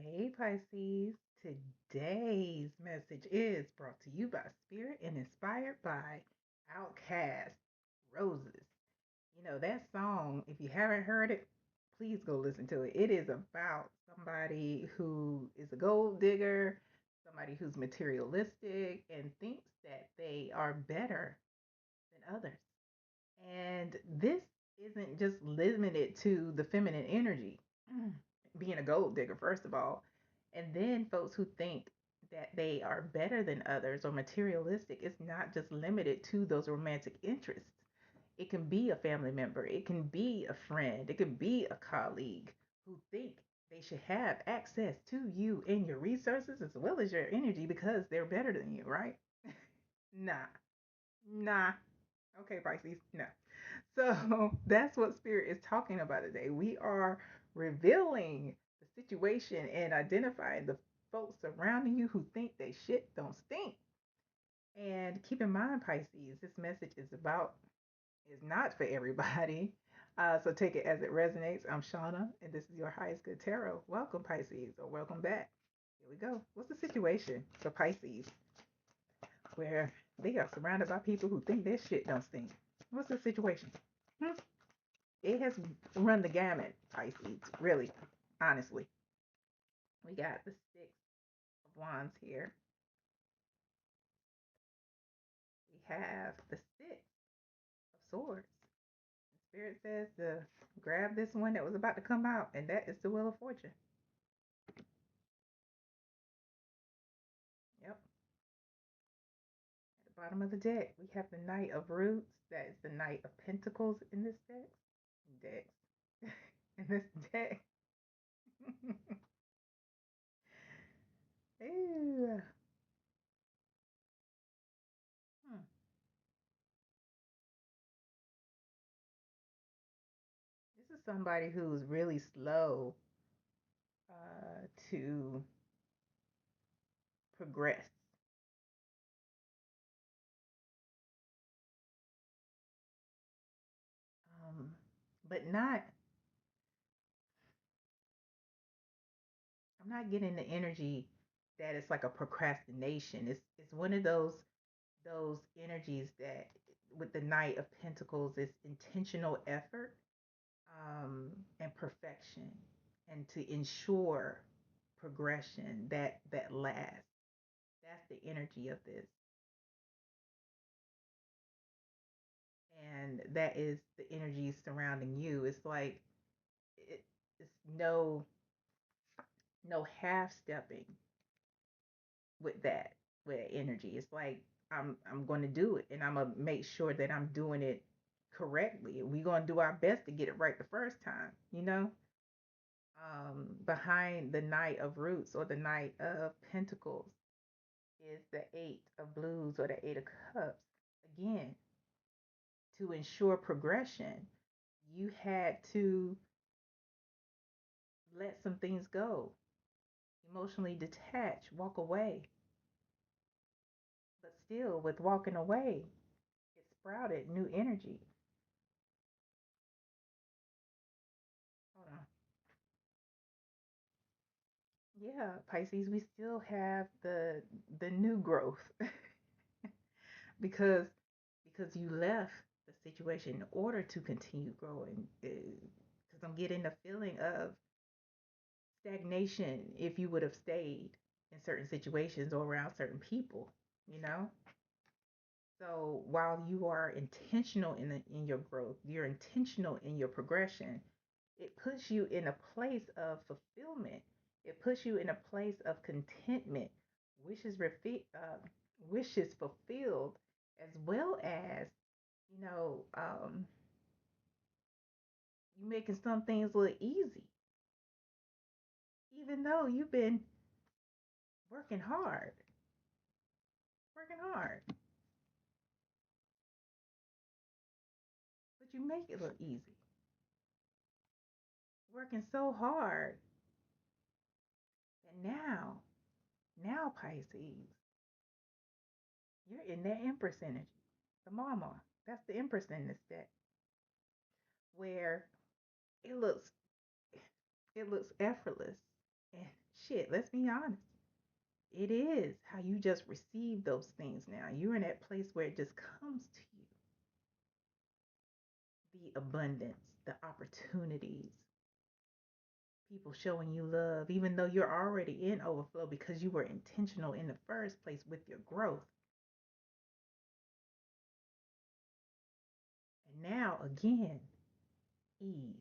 Hey Pisces, today's message is brought to you by Spirit and inspired by Outcast Roses. You know, that song, if you haven't heard it, please go listen to it. It is about somebody who is a gold digger, somebody who's materialistic and thinks that they are better than others. And this isn't just limited to the feminine energy, being a gold digger, first of all. And then folks who think that they are better than others or materialistic, it's not just limited to those romantic interests. It can be a family member, it can be a friend, it can be a colleague who think they should have access to you and your resources as well as your energy because they're better than you, right? Nah, nah. Okay, Pisces, no. So that's what Spirit is talking about today. We are revealing the situation and identifying the folks surrounding you who think they shit don't stink. And keep in mind, Pisces, this message is not for everybody. So take it as it resonates. I'm Shauna, and this is your highest good tarot. Welcome, Pisces, or welcome back. Here we go. What's the situation for Pisces where they are surrounded by people who think their shit don't stink? What's the situation? Hmm? It has run the gamut, Pisces, really, honestly. We got the Six of Wands here. We have the Six of Swords. Spirit says to grab this one that was about to come out, and that is the Wheel of Fortune. Yep. At the bottom of the deck, we have the Knight of Roots. That is the Knight of Pentacles in this deck. Decks. In this deck. Ew. Hmm. This is somebody who's really slow to progress. Um, but not, I'm not getting the energy that it's like a procrastination. It's one of those energies that with the Knight of Pentacles is intentional effort, and perfection, and to ensure progression that lasts. That's the energy of this, and that is the energy surrounding you. It's like it's no half stepping with that energy. It's like I'm going to do it, and I'm gonna make sure that I'm doing it correctly. We're gonna do our best to get it right the first time. Behind the Knight of Roots or the Knight of Pentacles is the Eight of Blues or the Eight of Cups. Again, to ensure progression, you had to let some things go, emotionally detach, walk away. But still, with walking away, it sprouted new energy. Hold on. Yeah, Pisces, we still have the new growth because you left the situation in order to continue growing. Because I'm getting the feeling of stagnation if you would have stayed in certain situations or around certain people, you know? So while you are intentional in your growth, you're intentional in your progression, it puts you in a place of fulfillment. It puts you in a place of contentment, wishes wishes fulfilled, as well as you know you making some things look easy, even though you've been working hard, working hard, but you make it look easy, working so hard that now Pisces, you're in that Empress energy, the mama. That's the Empress in this deck, where it looks it looks effortless, and Shit, let's be honest. It is how you just receive those things now. You're in that place where it just comes to you. The abundance, the opportunities, people showing you love, even though you're already in overflow because you were intentional in the first place with your growth. And now, again, ease.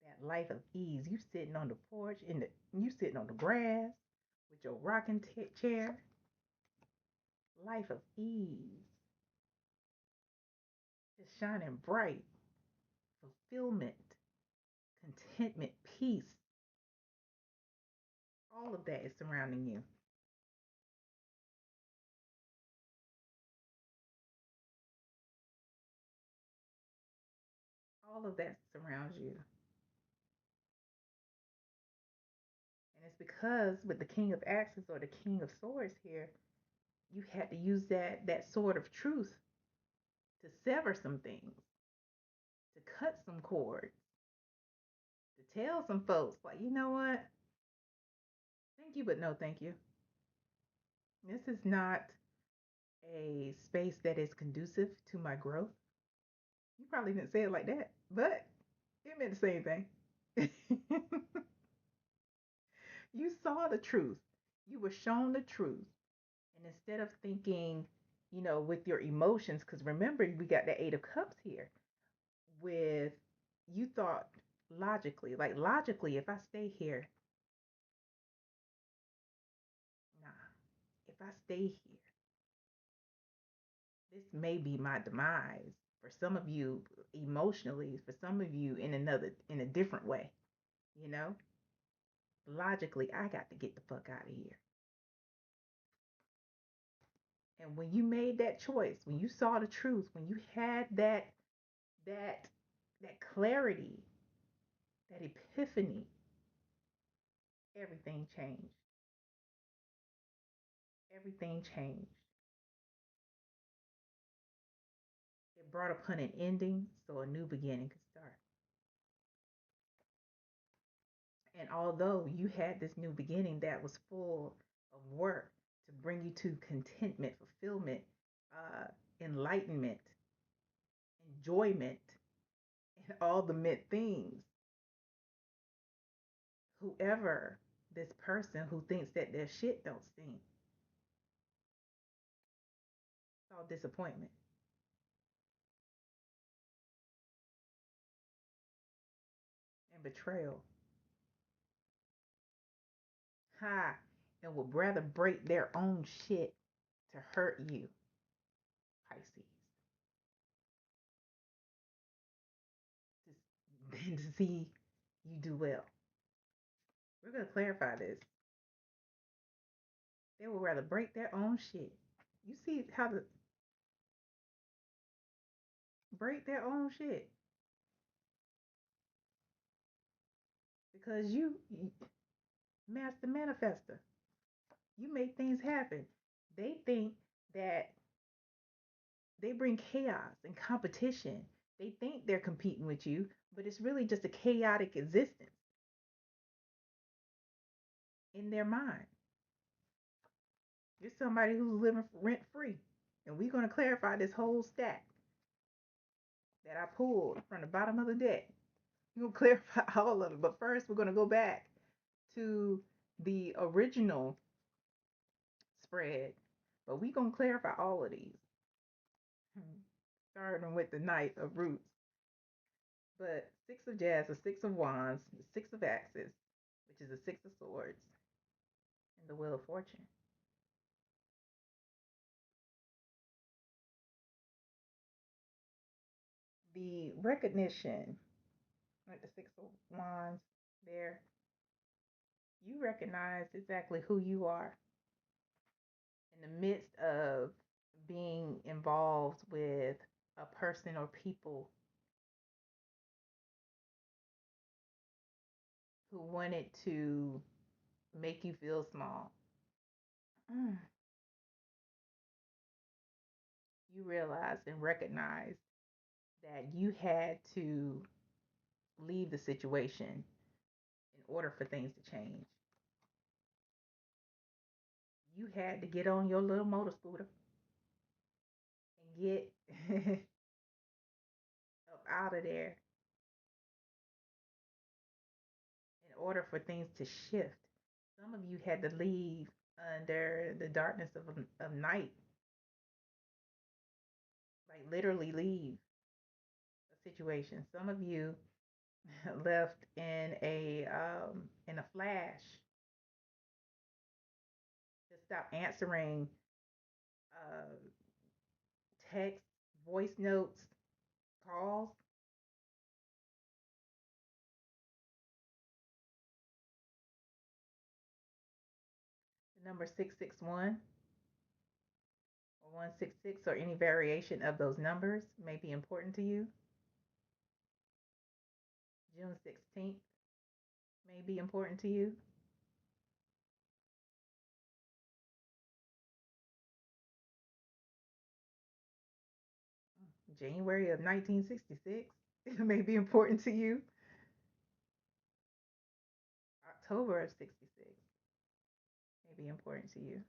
That life of ease. You sitting on the porch, you sitting on the grass with your rocking chair. Life of ease. Just shining bright. Fulfillment, contentment, peace. All of that is surrounding you. All of that surrounds you. And it's because with the King of Axes or the King of Swords here, you had to use that sword of truth to sever some things, to cut some cords, to tell some folks, like, you know what? Thank you, but no thank you. This is not a space that is conducive to my growth. You probably didn't say it like that, but it meant the same thing. You saw the truth. You were shown the truth. And instead of thinking, with your emotions, because remember, we got the Eight of Cups here, with you thought logically, like logically, if I stay here, nah, if I stay here, this may be my demise. For some of you, emotionally, for some of you, in a different way, you know? Logically, I got to get the fuck out of here. And when you made that choice, when you saw the truth, when you had that that clarity, that epiphany, everything changed. Everything changed. It brought upon an ending so a new beginning could start. And although you had this new beginning that was full of work to bring you to contentment, fulfillment, uh, enlightenment, enjoyment, and all the meant things, whoever this person who thinks that their shit don't stink saw disappointment and betrayal. Ha! And would rather break their own shit to hurt you, Pisces, than to see you do well. We're going to clarify this. They would rather break their own shit. You see how to break their own shit because you master manifester. You make things happen. They think that they bring chaos and competition. They think they're competing with you, but it's really just a chaotic existence in their mind. You're somebody who's living rent free. And we're going to clarify this whole stack that I pulled from the bottom of the deck. We're going to clarify all of it. But first, we're going to go back to the original spread. But we're going to clarify all of these. Starting with the Knight of Roots. But Six of Jazz, the Six of Wands, the Six of Axes, which is the Six of Swords, and the Wheel of Fortune. The recognition, like the Six of Wands there, you recognize exactly who you are in the midst of being involved with a person or people who wanted to make you feel small. Mm. You realized and recognized that you had to leave the situation in order for things to change. had to get on your little motor scooter and get up out of there in order for things to shift. Some of you had to leave under the darkness of night, like literally leave a situation. Some of you left in a flash to stop answering uh, text, voice notes, calls. The number 661 or 166 or any variation of those numbers may be important to you. June 16th may be important to you. January of 1966 may be important to you. October of 66 may be important to you.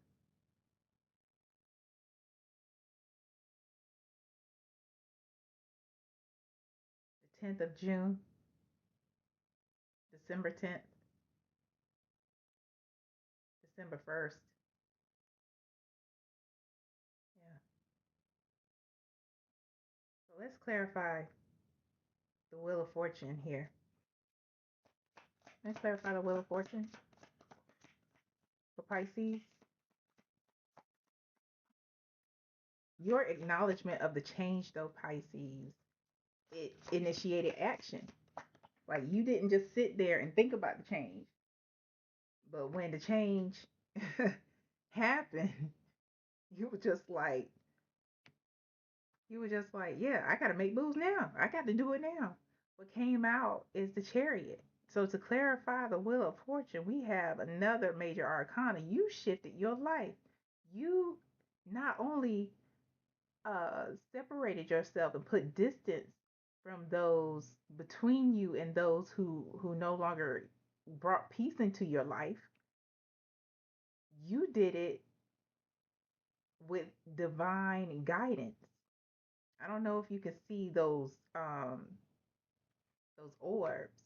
The 10th of June, December 10th, December 1st. Yeah. So let's clarify the Wheel of Fortune here. Let's clarify the Wheel of Fortune for Pisces. Your acknowledgement of the change, though, Pisces, it initiated action. Like you didn't just sit there and think about the change, but when the change happened, you were just like, yeah, I got to make moves now. I got to do it now. What came out is the Chariot. So to clarify the Wheel of Fortune, we have another major arcana. You shifted your life. You not only separated yourself and put distance from those between you and those who no longer brought peace into your life. You did it with divine guidance. I don't know if you can see those orbs.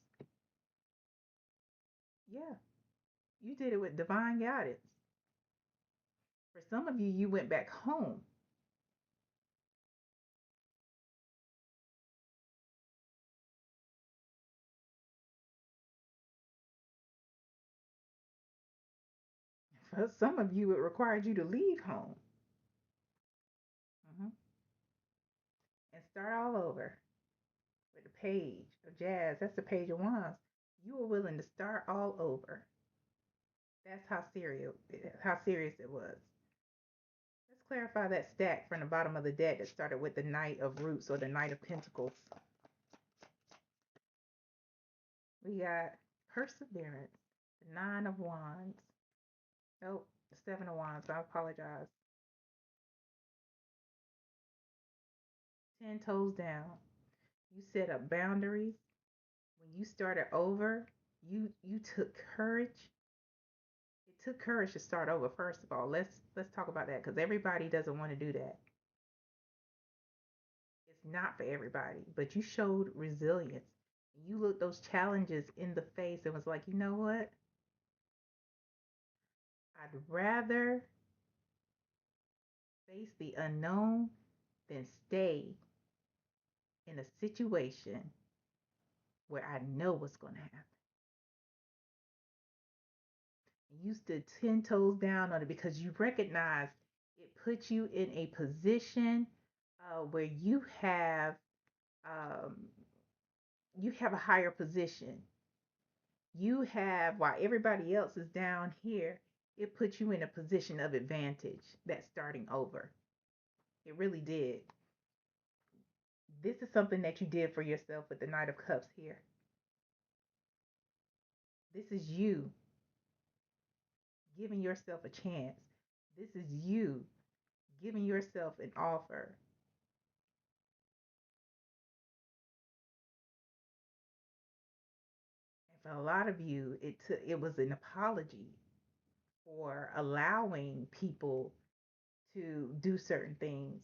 Yeah, you did it with divine guidance. For some of you, you went back home. For some of you, it required you to leave home. Hmm. And start all over with the page of jazz. That's the page of wands. You were willing to start all over. That's how serious it was. Let's clarify that stack from the bottom of the deck that started with the Knight of Roots or the Knight of Pentacles. We got Perseverance, the Nine of Wands. Nope, the Seven of Wands. I apologize. 10 toes down. You set up boundaries. When you started over, you took courage. It took courage to start over. First of all, let's talk about that because everybody doesn't want to do that. It's not for everybody, but you showed resilience. You looked those challenges in the face and was like, you know what? I'd rather face the unknown than stay in a situation where I know what's going to happen. And you stood 10 toes down on it because you recognized it put you in a position where um, you have a higher position. You have, while everybody else is down here, it puts you in a position of advantage. That's starting over. It really did. This is something that you did for yourself with the Knight of Cups here. This is you giving yourself a chance. This is you giving yourself an offer. And for a lot of you, it was an apology. for allowing people to do certain things.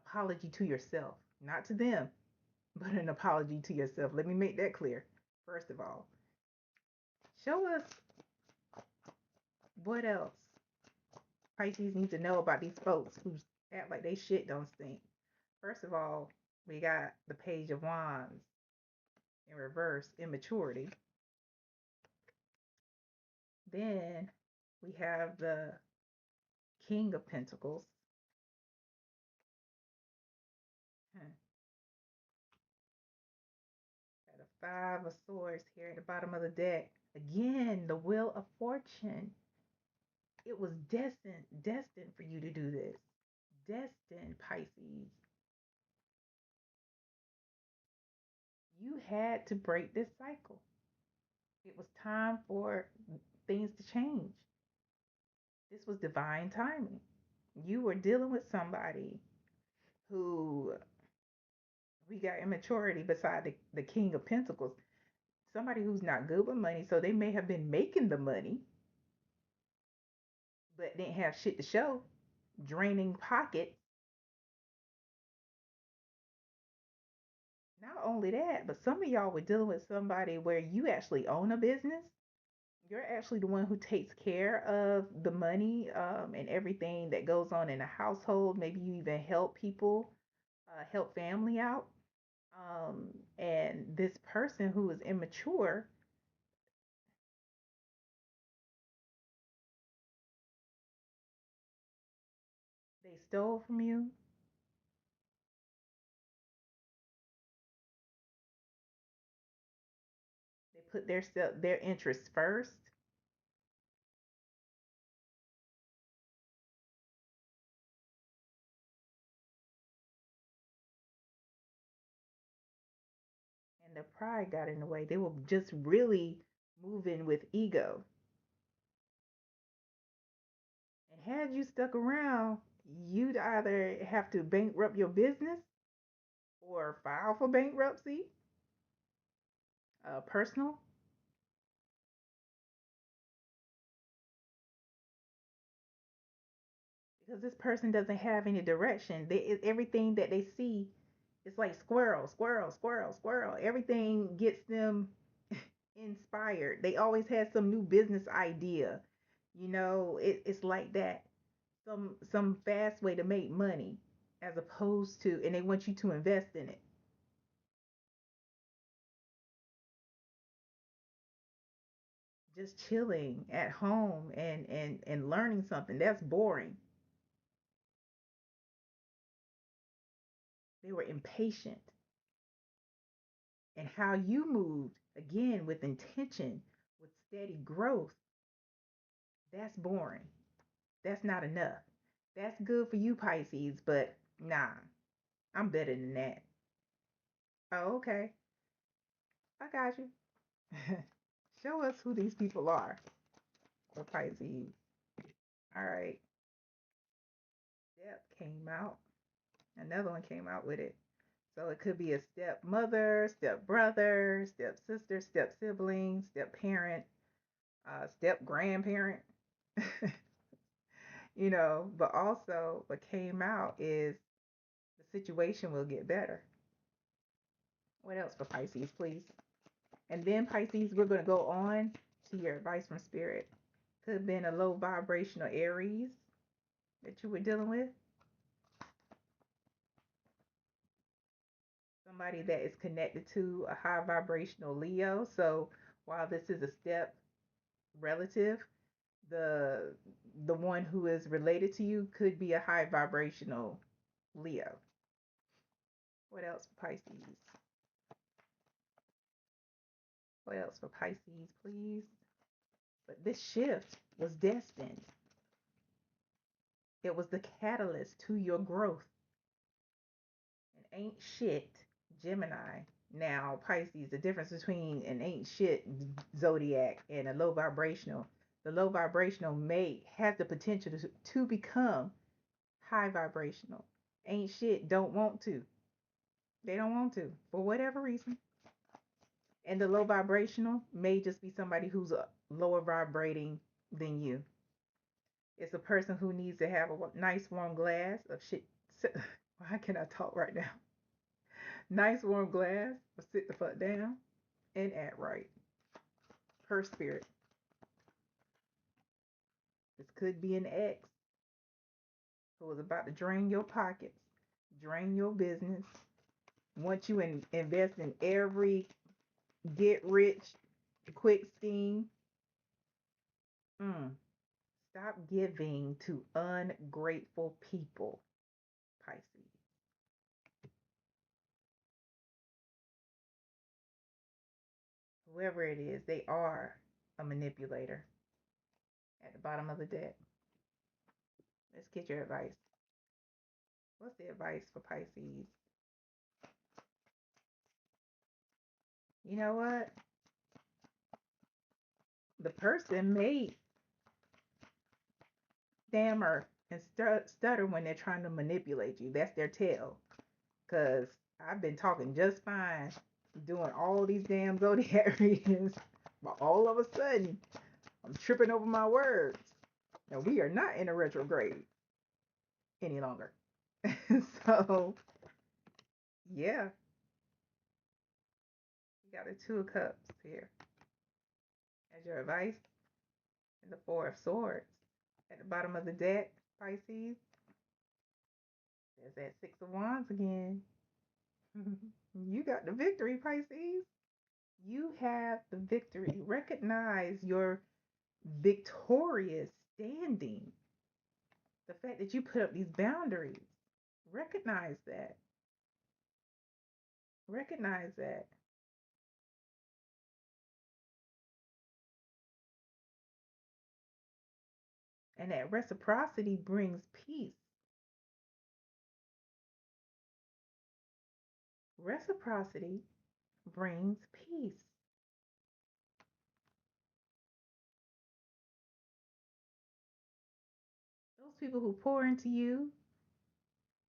Apology to yourself, not to them, but an apology to yourself. Let me make that clear. First of all, show us what else Pisces need to know about these folks who act like they shit don't stink. First of all, we got the Page of Wands in reverse, immaturity. Then we have the King of Pentacles. Got a Five of Swords here at the bottom of the deck. Again, the Wheel of Fortune. It was destined for you to do this. Destined, Pisces. You had to break this cycle. It was time for things to change. This was divine timing. You were dealing with somebody who we got immaturity beside the King of Pentacles. Somebody who's not good with money, so they may have been making the money, but didn't have shit to show, draining pockets. Not only that, but some of y'all were dealing with somebody where you actually own a business. You're actually the one who takes care of the money and everything that goes on in a household. Maybe you even help people, help family out. And this person who is immature, they stole from you. They put their interests first. And their pride got in the way. They were just really moving with ego. And had you stuck around, you'd either have to bankrupt your business or file for bankruptcy, personal, because this person doesn't have any direction. Everything that they see, it's like squirrel, squirrel, squirrel, squirrel. Everything gets them inspired. They always have some new business idea. It's like that. Some fast way to make money, as opposed to, and they want you to invest in it. Just chilling at home and learning something, that's boring. They were impatient. And how you moved, again, with intention, with steady growth, that's boring. That's not enough. That's good for you, Pisces, but nah, I'm better than that. Oh, okay. I got you. Show us who these people are for Pisces. All right. Step came out. Another one came out with it. So it could be a stepmother, step brother, step sister, step sibling, step parent, step grandparent. But also what came out is the situation will get better. What else for Pisces, please? And then Pisces, we're going to go on to your advice from Spirit. Could have been a low vibrational Aries that you were dealing with. Somebody that is connected to a high vibrational Leo. So while this is a step relative, the the one who is related to you could be a high vibrational Leo. What else for Pisces? What else for Pisces, please? But this shift was destined. It was the catalyst to your growth. And ain't shit, Gemini. Now, Pisces, the difference between an ain't shit zodiac and a low vibrational. The low vibrational may have the potential to become high vibrational. Ain't shit don't want to. They don't want to for whatever reason. And the low vibrational may just be somebody who's a lower vibrating, than you. It's a person who needs to have a nice warm glass of shit. Why can I talk right now? Nice warm glass of sit the fuck down and act right. Her spirit. This could be an ex who was about to drain your pockets, drain your business, want you invest in every get rich quick scheme. Mm. Stop giving to ungrateful people, Pisces. Whoever it is, they are a manipulator at the bottom of the deck. Let's get your advice. What's the advice for Pisces? You know what? The person may stammer and stutter when they're trying to manipulate you. That's their tell. Because I've been talking just fine, doing all these damn zodiac readings, but all of a sudden, I'm tripping over my words. And we are not in a retrograde any longer. So, yeah, you got the Two of Cups here as your advice, and the Four of Swords at the bottom of the deck, Pisces. There's that Six of Wands again. You got the victory, Pisces. You have the victory. Recognize your victorious standing. The fact that you put up these boundaries. Recognize that. Recognize that. And that reciprocity brings peace. Reciprocity brings peace. Those people who pour into you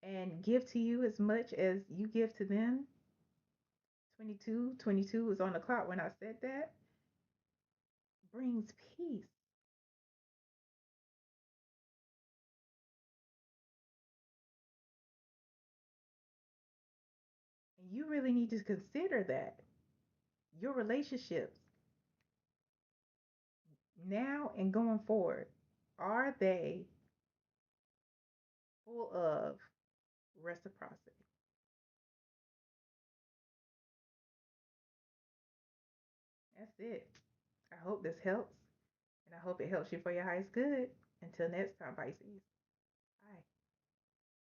and give to you as much as you give to them. 22 was on the clock when I said that. Brings peace. And you really need to consider that. Your relationships now and going forward, are they full of reciprocity? That's it. I hope this helps. And I hope it helps you for your highest good. Until next time, Pisces. Bye.